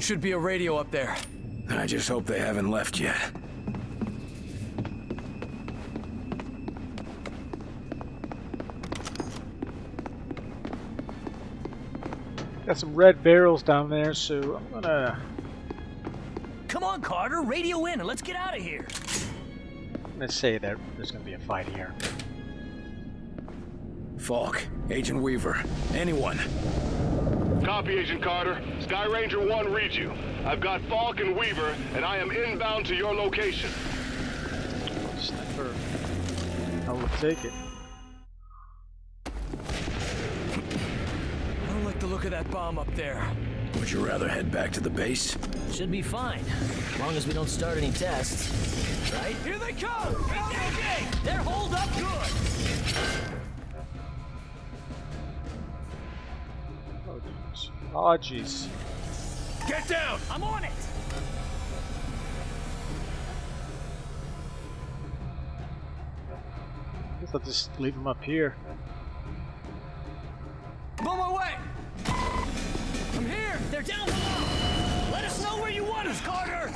Should be a radio up there. I just hope they haven't left yet. Got some red barrels down there, so I'm gonna... Come on, Carter, radio in and let's get out of here. I'm gonna say that there's gonna be a fight here. Falk, Agent Weaver, anyone. Copy, Agent Carter. Sky Ranger 1 reads you. I've got Falk and Weaver, and I am inbound to your location. Sniper. I will take it. I don't like the look of that bomb up there. Would you rather head back to the base? Should be fine, as long as we don't start any tests. Right? Here they come! Okay, they're holed up good. Oh, jeez. Get down! I'm on it. I guess I'll just leave him up here. I'm on my way! I'm here! They're down below. Let us know where you want us, Carter.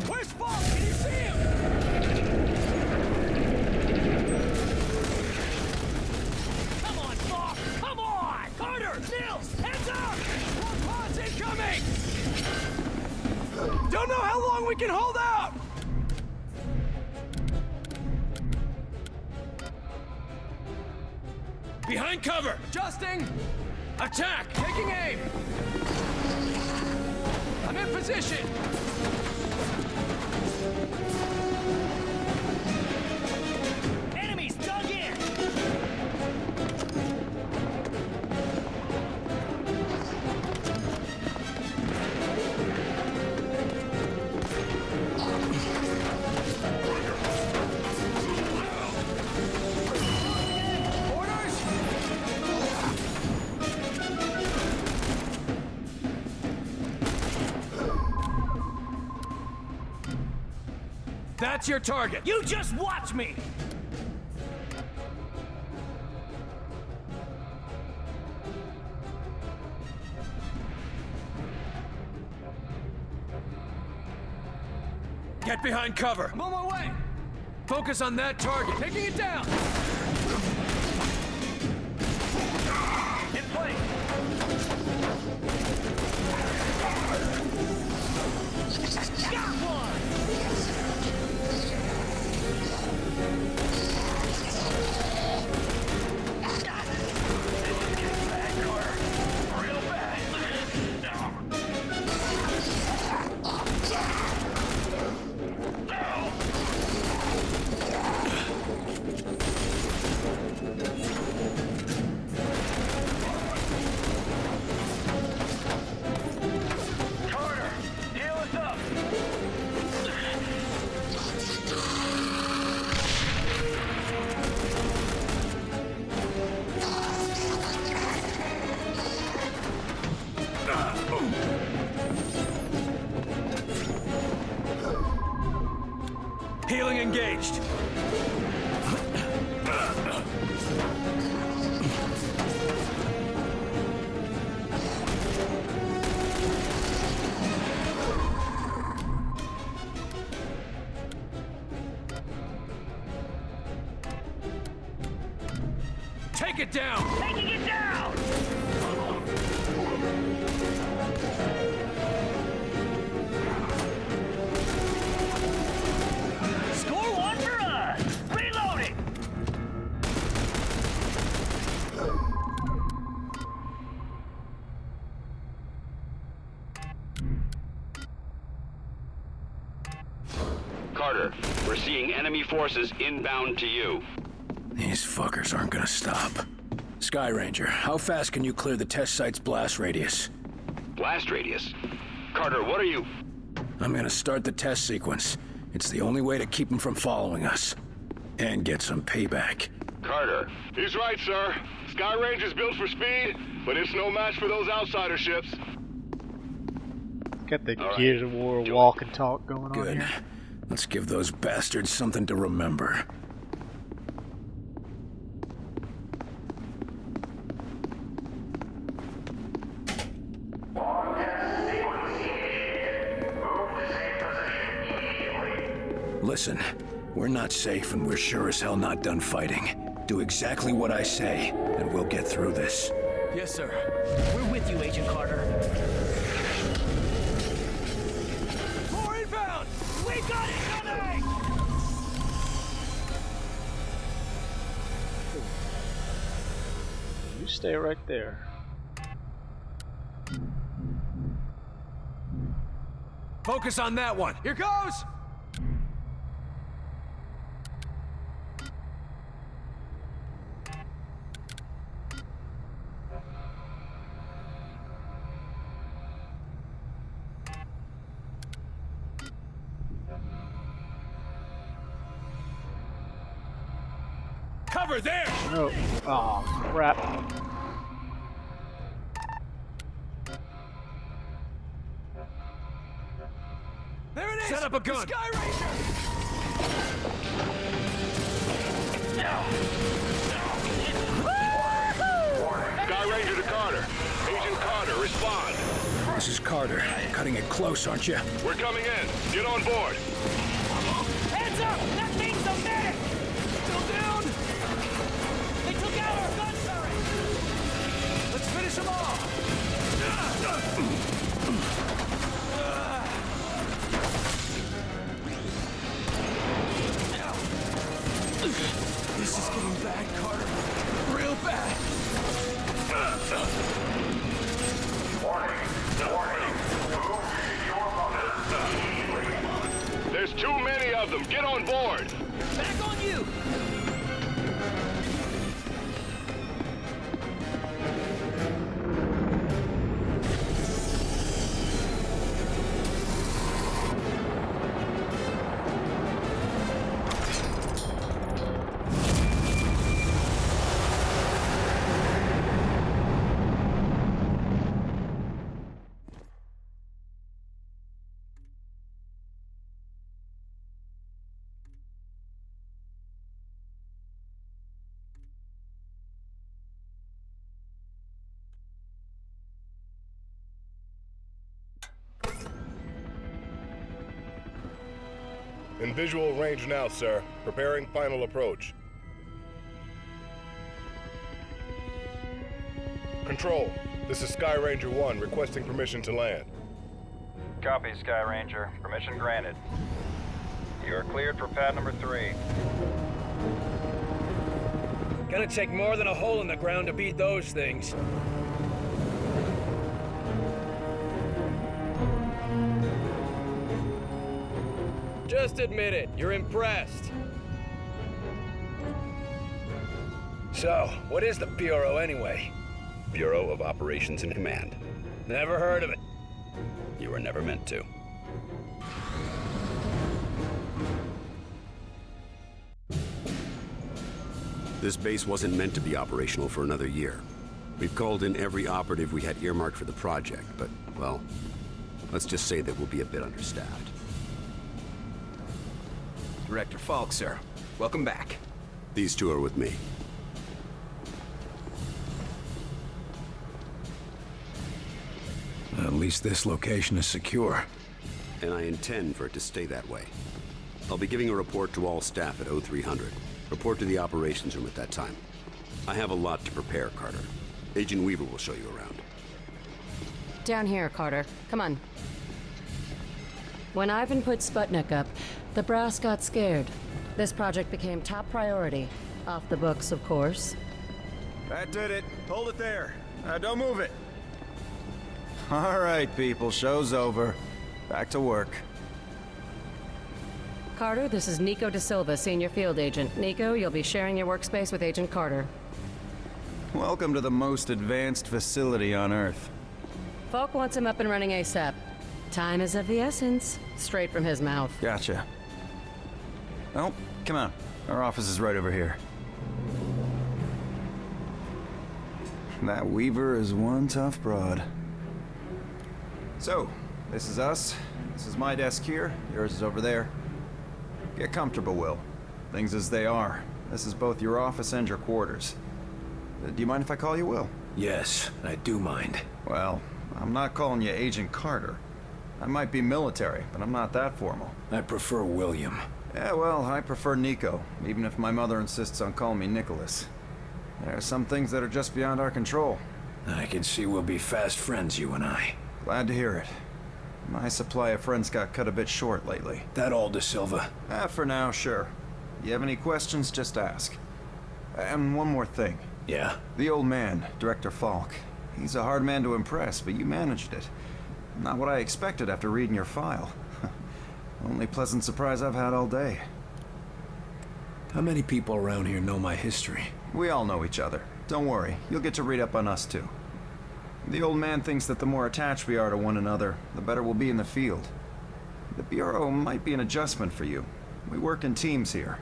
Where's Falk? Can you see him? Come on, Falk. Come on. Carter, Nils, heads up. More pods incoming! Don't know how long we can hold out! Behind cover! Adjusting! Attack! Taking aim! I'm in position! Enemies dug in. Orders! That's your target! You just watch me. Get behind cover! I'm on my way! Focus on that target! Taking it down! In place. Got one. Carter, heal us up. Healing engaged! Take it down! Taking it down. Score one for us. Reloading. Carter, we're seeing enemy forces inbound to you. These fuckers aren't gonna stop. Sky Ranger, how fast can you clear the test site's blast radius? Blast radius. Carter, what are you... I'm gonna start the test sequence. It's the only way to keep them from following us. And get some payback. Carter. He's right, sir. Sky Range is built for speed, but it's no match for those outsider ships. Got the All Gears right. of War Do walk and talk going on Good. here. Let's give those bastards something to remember. Listen, we're not safe and we're sure as hell not done fighting. Do exactly what I say, and we'll get through this. Yes, sir. We're with you, Agent Carter. More inbound! We got it coming! You stay right there. Focus on that one. Here goes! Cover there! Oh, oh crap. There it is! Set up a gun! Sky Ranger! Sky Ranger to Carter. Agent Carter, respond. This is Carter. Cutting it close, aren't you? We're coming in. Get on board. Heads up! That thing's a medic! Still down! They took out our gun turret! Let's finish them off! This is getting bad, Carter. Real bad. There's too many of them. Get on board. Back on you! In visual range now, sir. Preparing final approach. Control, this is Sky Ranger 1 requesting permission to land. Copy, Sky Ranger. Permission granted. You are cleared for pad number 3. Gonna take more than a hole in the ground to beat those things. Just admit it, you're impressed. So, what is the Bureau anyway? Bureau of Operations and Command. Never heard of it. You were never meant to. This base wasn't meant to be operational for another year. We've called in every operative we had earmarked for the project, but, well, let's just say that we'll be a bit understaffed. Director Falk, sir. Welcome back. These two are with me. At least this location is secure. And I intend for it to stay that way. I'll be giving a report to all staff at 0300. Report to the operations room at that time. I have a lot to prepare, Carter. Agent Weaver will show you around. Down here, Carter. Come on. When Ivan put Sputnik up, the brass got scared. This project became top priority. Off the books, of course. That did it. Hold it there. Don't move it. All right, people. Show's over. Back to work. Carter, this is Nico Da Silva, Senior Field Agent. Nico, you'll be sharing your workspace with Agent Carter. Welcome to the most advanced facility on Earth. Falk wants him up and running ASAP. Time is of the essence. Straight from his mouth. Gotcha. Well, come on. Our office is right over here. That Weaver is one tough broad. So, this is us. This is my desk here. Yours is over there. Get comfortable, Will. Things as they are. This is both your office and your quarters. Do you mind if I call you Will? Yes, I do mind. Well, I'm not calling you Agent Carter. I might be military, but I'm not that formal. I prefer William. Yeah, well, I prefer Nico, even if my mother insists on calling me Nicholas. There are some things that are just beyond our control. I can see we'll be fast friends, you and I. Glad to hear it. My supply of friends got cut a bit short lately. That all, De Silva? For now, sure. You have any questions, just ask. And one more thing. Yeah? The old man, Director Falk. He's a hard man to impress, but you managed it. Not what I expected after reading your file. Only pleasant surprise I've had all day. How many people around here know my history? We all know each other. Don't worry, you'll get to read up on us too. The old man thinks that the more attached we are to one another, the better we'll be in the field. The Bureau might be an adjustment for you. We work in teams here.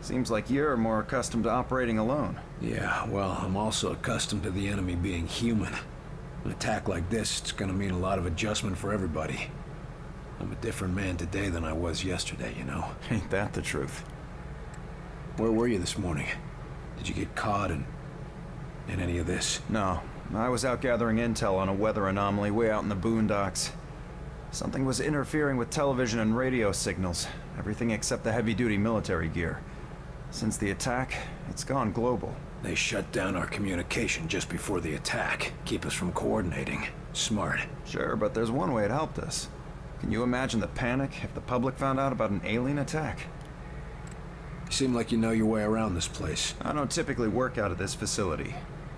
Seems like you're more accustomed to operating alone. Yeah, well, I'm also accustomed to the enemy being human. An attack like this, it's gonna mean a lot of adjustment for everybody. I'm a different man today than I was yesterday, you know? Ain't that the truth? Where were you this morning? Did you get caught in any of this? No. I was out gathering intel on a weather anomaly way out in the boondocks. Something was interfering with television and radio signals. Everything except the heavy-duty military gear. Since the attack, it's gone global. They shut down our communication just before the attack. Keep us from coordinating. Smart. Sure, but there's one way it helped us. Can you imagine the panic if the public found out about an alien attack? You seem like you know your way around this place. I don't typically work out of this facility.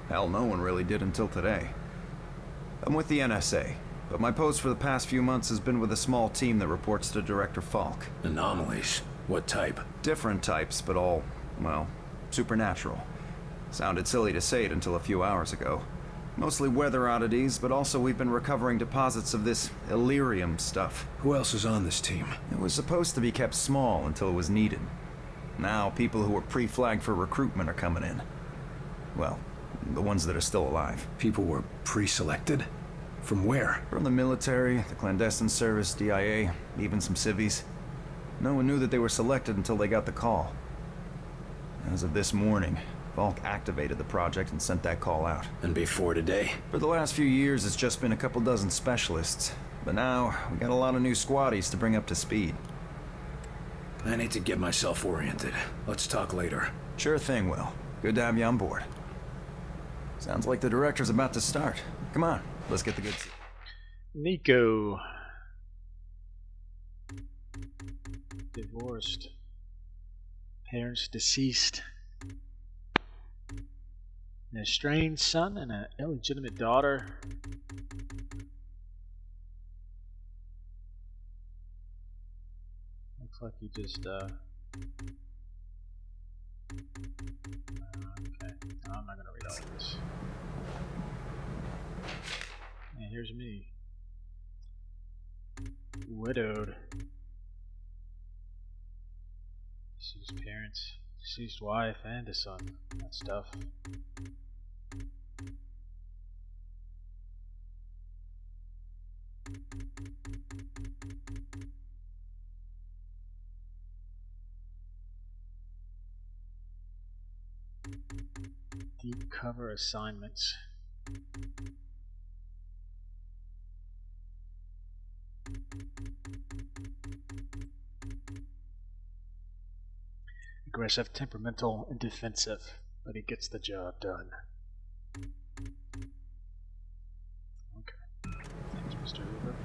Hell, no one really did until today. I'm with the NSA, but my post for the past few months has been with a small team that reports to Director Falk. Anomalies? What type? Different types, but all, well, supernatural. Sounded silly to say it until a few hours ago. Mostly weather oddities, but also we've been recovering deposits of this Illyrium stuff. Who else is on this team? It was supposed to be kept small until it was needed. Now, people who were pre-flagged for recruitment are coming in. Well, the ones that are still alive. People were pre-selected? From where? From the military, the clandestine service, DIA, even some civvies. No one knew that they were selected until they got the call. As of this morning, Falk activated the project and sent that call out. And before today? For the last few years, it's just been a couple dozen specialists. But now, we got a lot of new squaddies to bring up to speed. I need to get myself oriented. Let's talk later. Sure thing, Will. Good to have you on board. Sounds like the director's about to start. Come on, let's get the good seat. Nico. Divorced. Parents deceased. An estranged son and an illegitimate daughter. Looks like he just, okay. No, I'm not gonna read all of this. And here's me. Widowed. Deceased parents, deceased wife, and a son. That stuff. Deep cover assignments. Aggressive, temperamental, and defensive, but he gets the job done. Okay. Thanks, Mr. Hoover.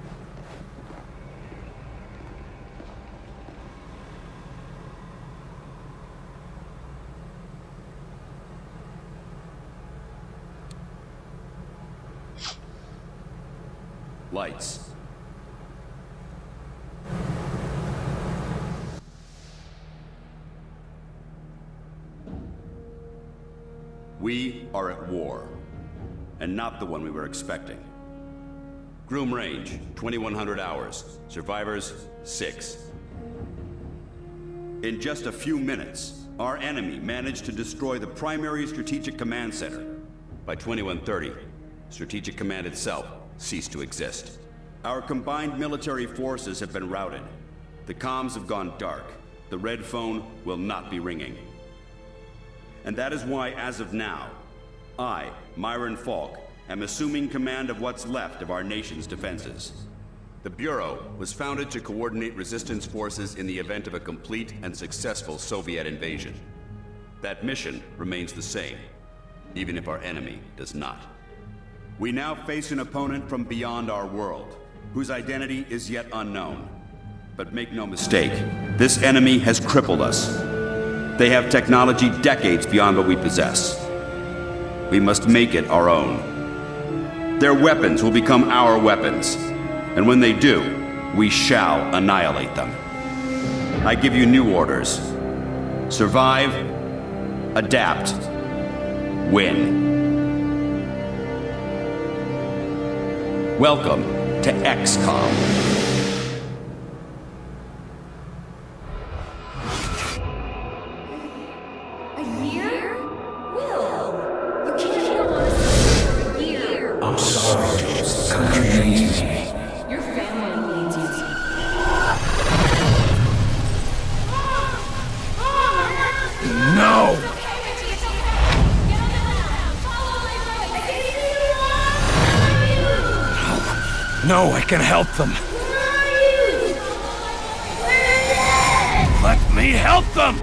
Lights. We are at war, and not the one we were expecting. Groom range, 2100 hours. Survivors, 6. In just a few minutes, our enemy managed to destroy the primary strategic command center. By 2130, Strategic Command itself ceased to exist. Our combined military forces have been routed. The comms have gone dark. The red phone will not be ringing. And that is why, as of now, I, Myron Falk, am assuming command of what's left of our nation's defenses. The Bureau was founded to coordinate resistance forces in the event of a complete and successful Soviet invasion. That mission remains the same, even if our enemy does not. We now face an opponent from beyond our world, whose identity is yet unknown. But make no mistake, this enemy has crippled us. They have technology decades beyond what we possess. We must make it our own. Their weapons will become our weapons, and when they do, we shall annihilate them. I give you new orders. Survive, adapt, win. Welcome to XCOM. I'm sorry, Jules. The country needs me. Your family needs you. No! No, I can help them. Let me help them!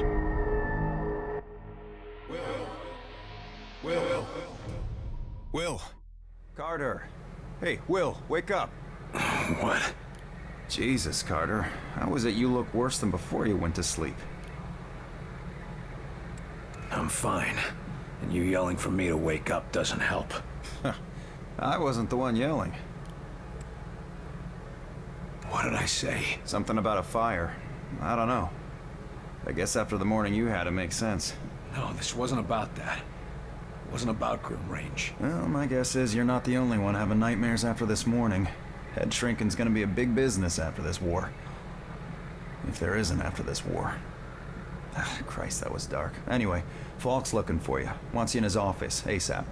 Will. Carter. Hey, Will, wake up. What? Jesus, Carter. How is it you look worse than before you went to sleep? I'm fine. And you yelling for me to wake up doesn't help. I wasn't the one yelling. What did I say? Something about a fire. I don't know. I guess after the morning you had, it makes sense. No, this wasn't about that. It wasn't about Groom Range. Well, my guess is you're not the only one having nightmares after this morning. Head shrinking's gonna be a big business after this war. If there isn't after this war. Christ, that was dark. Anyway, Falk's looking for you. Wants you in his office, ASAP.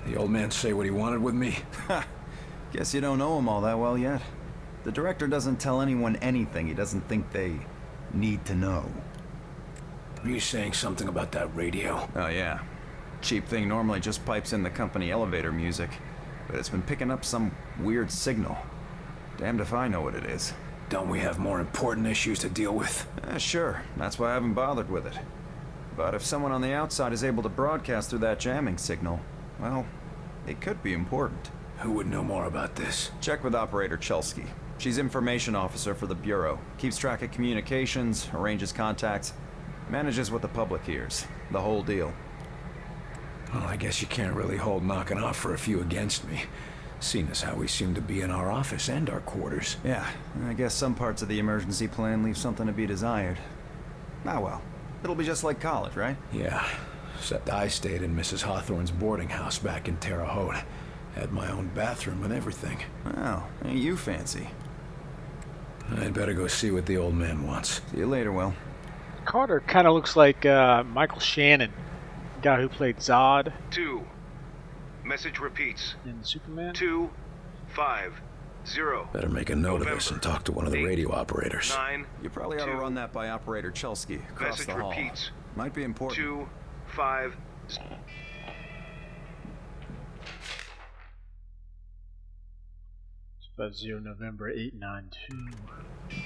The old man say what he wanted with me? Guess you don't know him all that well yet. The director doesn't tell anyone anything he doesn't think they need to know. Were you saying something about that radio? Oh yeah. Cheap thing normally just pipes in the company elevator music, but it's been picking up some weird signal. Damned if I know what it is. Don't we have more important issues to deal with? Sure. That's why I haven't bothered with it. But if someone on the outside is able to broadcast through that jamming signal, well, it could be important. Who would know more about this? Check with Operator Chelsky. She's information officer for the Bureau. Keeps track of communications, arranges contacts, manages what the public hears. The whole deal. Well, I guess you can't really hold knocking off for a few against me. Seeing as how we seem to be in our office and our quarters. Yeah, I guess some parts of the emergency plan leave something to be desired. Ah well, it'll be just like college, right? Yeah, except I stayed in Mrs. Hawthorne's boarding house back in Terre Haute. Had my own bathroom and everything. Well, ain't you fancy. I'd better go see what the old man wants. See you later, Will. Carter kind of looks like Michael Shannon, the guy who played Zod 2. Message repeats. in Superman. 250. Better make a note of this and talk to one of the radio operators. 9. You probably ought to run that by Operator Chelsky across Message the hall. repeats. Might be important. 250. Buzz 0 November 892.